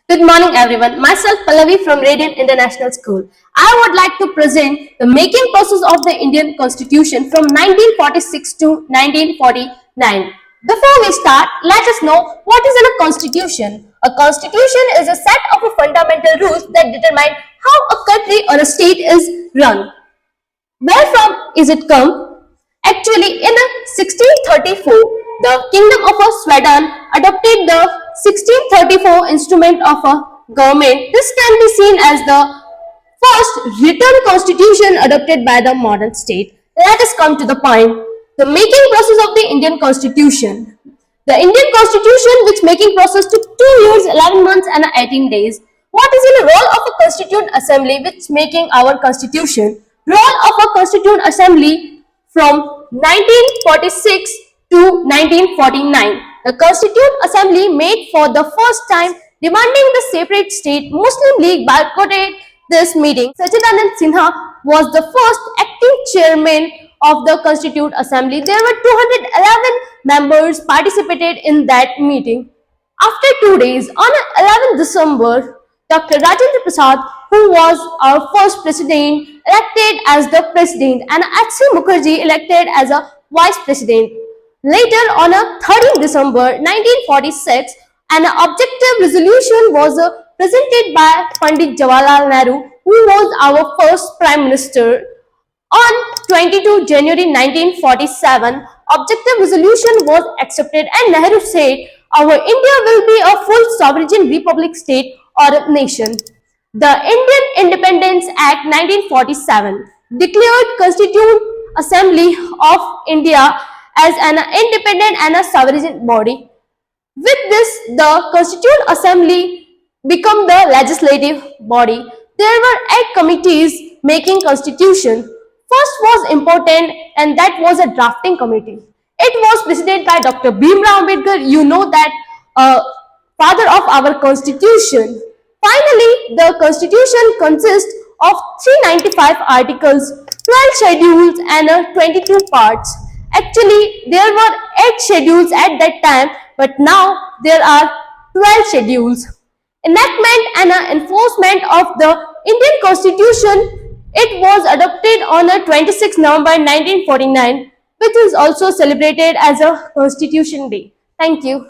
Good morning everyone. Myself Pallavi from Radiant International School. I would like to present the making process of the Indian Constitution from 1946 to 1949. Before we start, let us know what is a constitution. A constitution is a set of fundamental rules that determine how a country or a state is run. Where from is it come? Actually, in 1634, the Kingdom of Sweden adopted the 1634 instrument of a government. This can be seen as the first written constitution adopted by the modern state. Let us come to the point. The making process of the Indian Constitution. The Indian Constitution, which making process took 2 years, 11 months and 18 days. What is the role of a Constituent Assembly which making our Constitution? Role of a Constituent Assembly from 1946 to 1949. The Constituent Assembly made for the first time demanding the separate state. Muslim League boycotted this meeting. Sachidanand Sinha was the first acting chairman of the Constituent Assembly. There were 211 members participated in that meeting. After 2 days, on 11 December, Dr. Rajendra Prasad, who was our first president, elected as the president, and H.C. Mukherjee elected as a vice president. Later, on 13 December 1946, an objective resolution was presented by Pandit Jawaharlal Nehru, who was our first prime minister. On 22 January 1947, objective resolution was accepted and Nehru said, "Our India will be a full sovereign republic state or nation." The Indian Independence Act 1947 declared Constituent Assembly of India as an independent and a sovereign body. With this, the Constituent Assembly became the legislative body. There were 8 committees making constitution. First was important, and that was a drafting committee. It was presided by Dr. Bhimrao Ambedkar. You know that father of our constitution. Finally, the constitution consists of 395 articles, 12 schedules and 22 parts. Actually, there were 8 schedules at that time, but now there are 12 schedules. Enactment and enforcement of the Indian Constitution. It was adopted on 26 November 1949, which is also celebrated as a Constitution Day. Thank you.